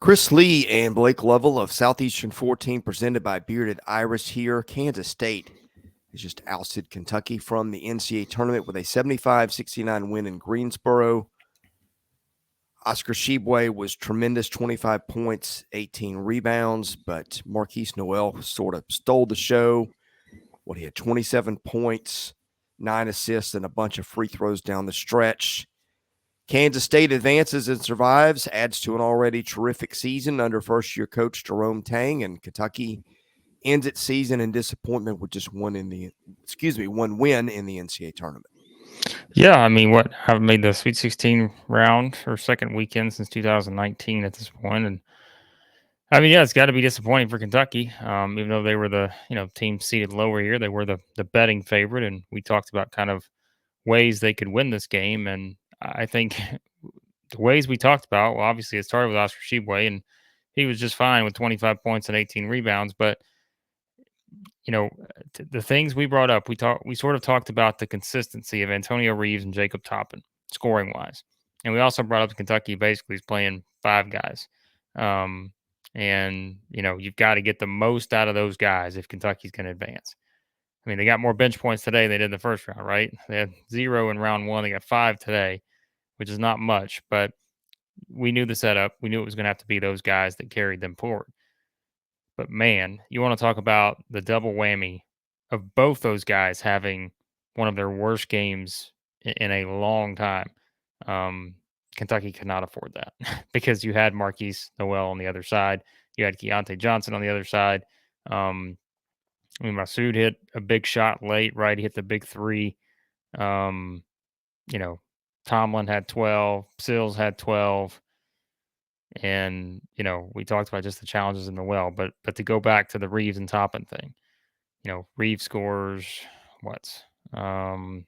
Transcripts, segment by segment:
Chris Lee and Blake Lovell of Southeastern 14, presented by Bearded Iris here. Kansas State has just ousted Kentucky from the NCAA tournament with a 75-69 win in Greensboro. Oscar Tshiebwe was tremendous, 25 points, 18 rebounds, but Markquis Nowell sort of stole the show. He had 27 points, 9 assists, and a bunch of free throws down the stretch. Kansas State advances and survives, adds to an already terrific season under first-year coach Jerome Tang, and Kentucky ends its season in disappointment with just one win in the NCAA tournament. Yeah, I mean, haven't made the Sweet 16 round or second weekend since 2019 at this point, and I mean, yeah, it's got to be disappointing for Kentucky. Even though they were the team seated lower here, they were the betting favorite, and we talked about kind of ways they could win this game, and I think the ways we talked about, well, obviously it started with Oscar Tshiebwe, and he was just fine with 25 points and 18 rebounds, but the things we brought up, we sort of talked about the consistency of Antonio Reeves and Jacob Toppin scoring wise. And we also brought up Kentucky basically is playing five guys. And you've got to get the most out of those guys if Kentucky's going to advance. I mean, they got more bench points today than they did in the first round, right? They had 0 in round 1. They got 5 today, which is not much, but we knew the setup. We knew it was going to have to be those guys that carried them forward. But man, you want to talk about the double whammy of both those guys having one of their worst games in a long time. Kentucky could not afford that because you had Markquis Nowell on the other side. You had Keontae Johnson on the other side. Masood hit a big shot late, right? He hit the big three. Tomlin had 12. Sills had 12. And, we talked about just the challenges in the well, but to go back to the Reeves and Toppin thing, Reeves scores 5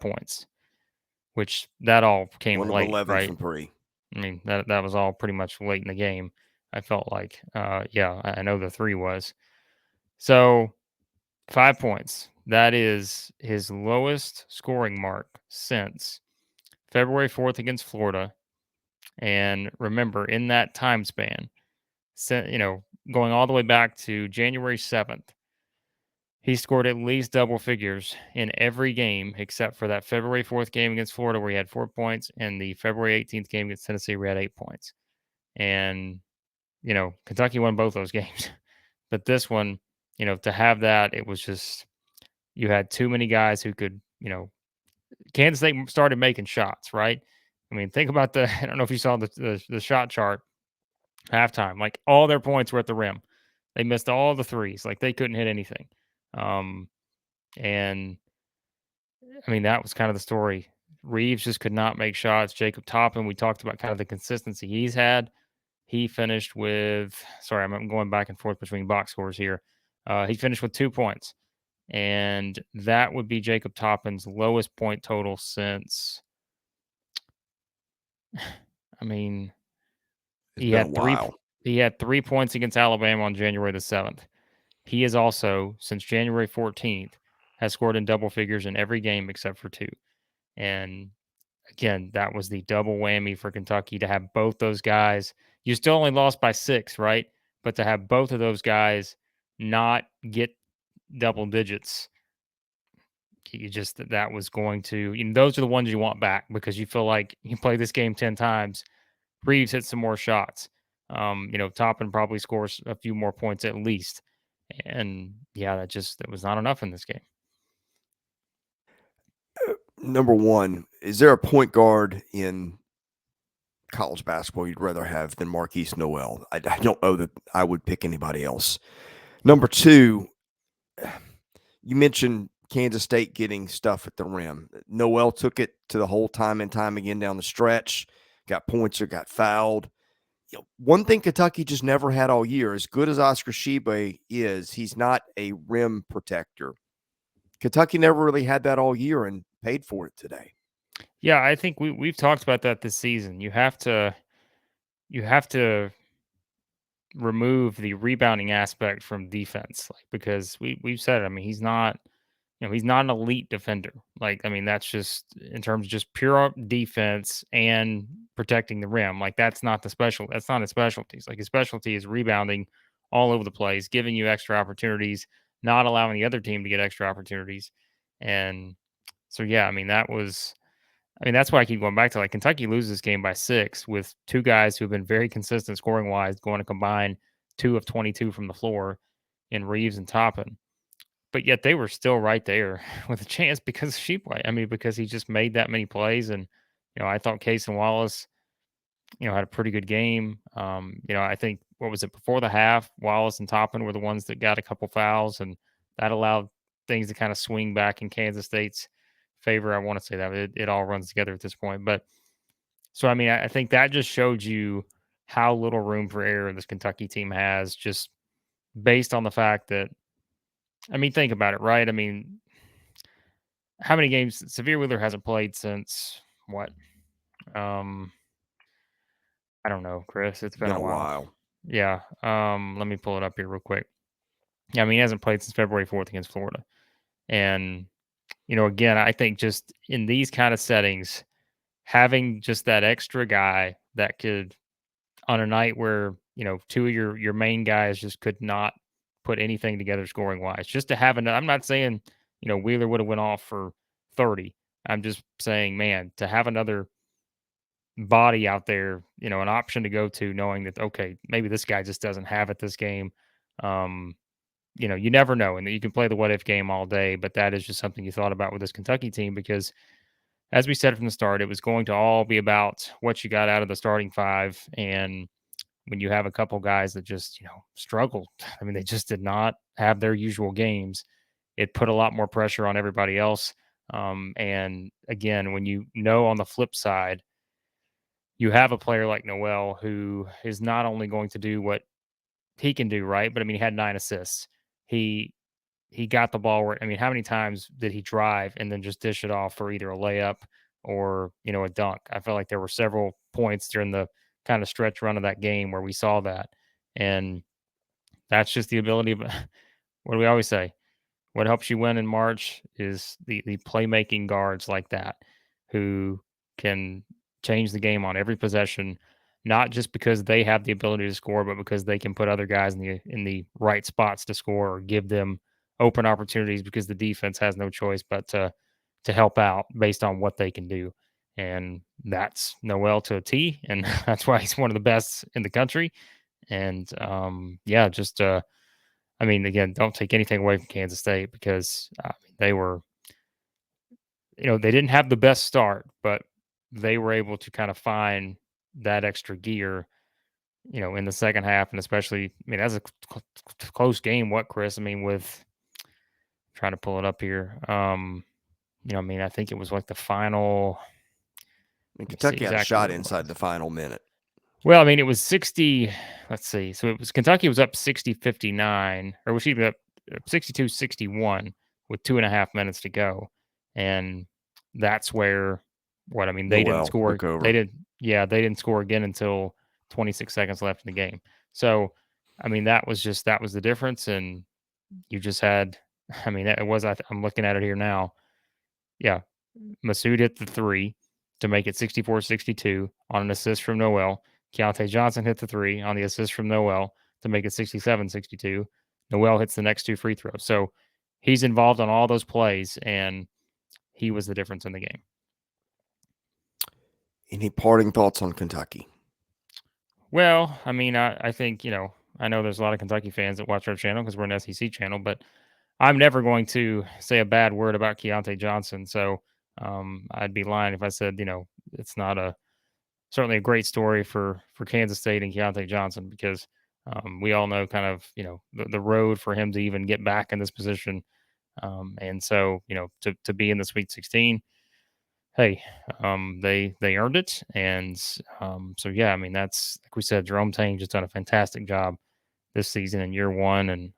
points, which that all came One of late, 11 right? from 3. I mean, that was all pretty much late in the game. I felt like, I know the 3 was. So 5 points. That is his lowest scoring mark since February 4th against Florida. And remember, in that time span, going all the way back to January 7th, he scored at least double figures in every game except for that February 4th game against Florida where he had 4 points and the February 18th game against Tennessee where he had 8 points. And, Kentucky won both those games. But this one, to have that, it was just you had too many guys who could, Kansas State started making shots, right? I mean, think about I don't know if you saw the shot chart halftime. Like all their points were at the rim. They missed all the threes. Like they couldn't hit anything. And I mean, that was kind of the story. Reeves just could not make shots. Jacob Toppin, we talked about kind of the consistency he's had. He finished with, sorry, I'm going back and forth between box scores here. He finished with 2 points. And that would be Jacob Toppin's lowest point total since, I mean, he had 3 points against Alabama on January the 7th. He is also, since January 14th, has scored in double figures in every game except for 2. And again, that was the double whammy for Kentucky to have both those guys. You still only lost by 6, right? But to have both of those guys not get double digits, that was going to, those are the ones you want back because you feel like you play this game 10 times. Reeves hit some more shots. Toppin probably scores a few more points at least. And yeah, that was not enough in this game. Number one, is there a point guard in college basketball you'd rather have than Markquis Nowell? I don't know that I would pick anybody else. Number two, you mentioned Kansas State getting stuff at the rim. Nowell took it to the whole time and time again down the stretch, got points or got fouled. One thing Kentucky just never had all year, as good as Oscar Tshiebwe is, he's not a rim protector. Kentucky never really had that all year and paid for it today. Yeah, I think we've talked about that this season. You have to remove the rebounding aspect from defense, because we've said it. I mean, he's not he's not an elite defender. Like, I mean, that's just in terms of just pure defense and protecting the rim. Like, that's not his specialties. Like, his specialty is rebounding all over the place, giving you extra opportunities, not allowing the other team to get extra opportunities. And so, yeah, I mean, that's why I keep going back to, like, Kentucky loses this game by 6 with two guys who've been very consistent scoring wise, going to combine 2 of 22 from the floor in Reeves and Toppin. But yet they were still right there with a chance because of Tshiebwe. I mean, because he just made that many plays. And, I thought Case and Wallace, had a pretty good game. I think, what was it, before the half, Wallace and Toppin were the ones that got a couple fouls, and that allowed things to kind of swing back in Kansas State's favor. I want to say that it all runs together at this point. But so, I mean, I think that just showed you how little room for error this Kentucky team has, just based on the fact that, I mean, think about it, right? I mean, how many games Severe Wheeler hasn't played since what? Um, I don't know, Chris. It's been Been a a while. while. Yeah. Let me pull it up here real quick. Yeah, I mean, he hasn't played since February 4th against Florida. And, again, I think just in these kind of settings, having just that extra guy that could, on a night where, two of your main guys just could not put anything together scoring wise, just to have I'm not saying, Wheeler would have went off for 30. I'm just saying, man, to have another body out there, an option to go to, knowing that, okay, maybe this guy just doesn't have it this game. Um, you never know, and that you can play the what if game all day, but that is just something you thought about with this Kentucky team, because as we said from the start, it was going to all be about what you got out of the starting five. And when you have a couple guys that just, struggled, I mean, they just did not have their usual games. It put a lot more pressure on everybody else. And again, when on the flip side, you have a player like Nowell who is not only going to do what he can do, right? But I mean, he had 9 assists. He he got the ball where, I mean, how many times did he drive and then just dish it off for either a layup or, a dunk? I felt like there were several points during the kind of stretch run of that game where we saw that. And that's just the ability of what do we always say? What helps you win in March is the playmaking guards like that, who can change the game on every possession, not just because they have the ability to score, but because they can put other guys in the right spots to score, or give them open opportunities, because the defense has no choice but to help out based on what they can do. And that's Nowell to a T, and that's why he's one of the best in the country. And yeah, just I mean, again, don't take anything away from Kansas State, because they were, they didn't have the best start, but they were able to kind of find that extra gear, in the second half. And especially, I mean, that's a close game. What, Chris? I mean, with trying to pull it up here. I mean, I think it was like the final. And Let me see Kentucky had a exactly shot what it inside was. the final minute. Well, I mean, it was 60. Let's see. So it was Kentucky was up 60-59, or was she up 62-61 with 2.5 minutes to go. And that's where, I mean, they didn't Nowell score. took over. They didn't score again until 26 seconds left in the game. So, I mean, that was the difference. And you just had, I mean, it was, I'm looking at it here now. Yeah. Masood hit the 3 to make it 64-62 on an assist from Nowell. Keontae Johnson hit the 3 on the assist from Nowell to make it 67-62. Nowell hits the next 2 free throws. So he's involved on all those plays, and he was the difference in the game. Any parting thoughts on Kentucky? Well, I mean, I think, I know there's a lot of Kentucky fans that watch our channel because we're an SEC channel, but I'm never going to say a bad word about Keontae Johnson. So I'd be lying if I said, it's not certainly a great story for Kansas State and Keontae Johnson, because we all know kind of, the road for him to even get back in this position. And so, to be in the Sweet 16, hey, they earned it. And so, yeah, I mean, that's, like we said, Jerome Tang just done a fantastic job this season in year one. And,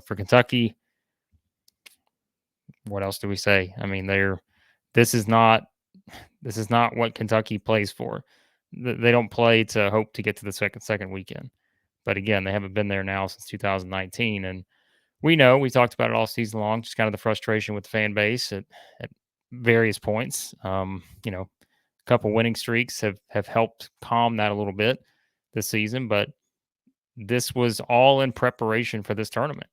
for Kentucky, what else do we say? I mean, this is not what Kentucky plays for. They don't play to hope to get to the second weekend. But again, they haven't been there now since 2019, and we know we talked about it all season long, just kind of the frustration with the fan base at various points. A couple winning streaks have helped calm that a little bit this season, but this was all in preparation for this tournament.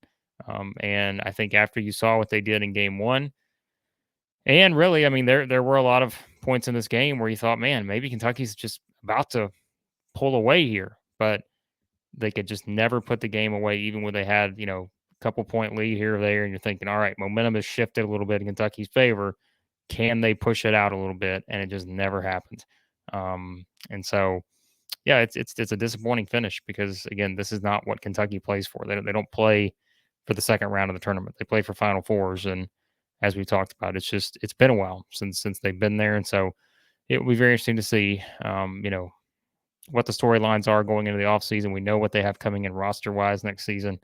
And I think after you saw what they did in game one, and really, I mean, there were a lot of points in this game where you thought, man, maybe Kentucky's just about to pull away here, but they could just never put the game away, even when they had, a couple point lead here or there. And you're thinking, all right, momentum has shifted a little bit in Kentucky's favor. Can they push it out a little bit? And it just never happened. And so, yeah, it's a disappointing finish because again, this is not what Kentucky plays for. They don't play for the second round of the tournament. They play for Final Fours, and as we talked about, it's been a while since they've been there, and so it will be very interesting to see, what the storylines are going into the offseason. We know what they have coming in roster wise next season,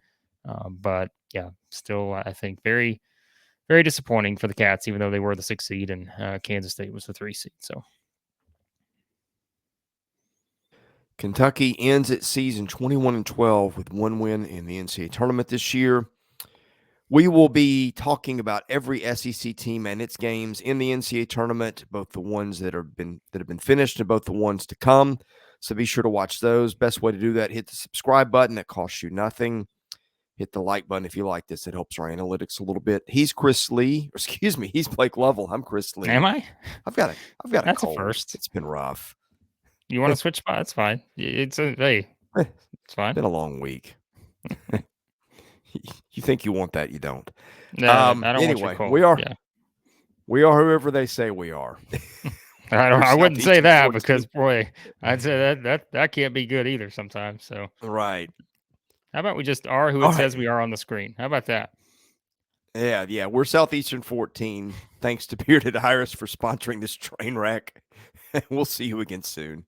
but yeah, still I think very very disappointing for the Cats, even though they were the 6th seed and Kansas State was the 3 seed. So. Kentucky ends its season 21-12 with 1 win in the NCAA tournament this year. We will be talking about every SEC team and its games in the NCAA tournament, both the ones that have been finished and both the ones to come. So be sure to watch those. Best way to do that, hit the subscribe button. That costs you nothing. Hit the like button if you like this. It helps our analytics a little bit. He's Chris Lee. Excuse me. He's Blake Lovell. I'm Chris Lee. Am I? I've got a That's cold. a first. It's been rough. You want to switch spots? It's fine. It's fine. Been a long week. You think you want that, you don't. No, I don't anyway, want you cold. We are whoever they say we are. I wouldn't say that because boy, I'd say that can't be good either sometimes. So right. How about we just are who it says we are on the screen? How about that? Yeah. We're Southeastern 14. Thanks to Bearded Iris for sponsoring this train wreck. We'll see you again soon.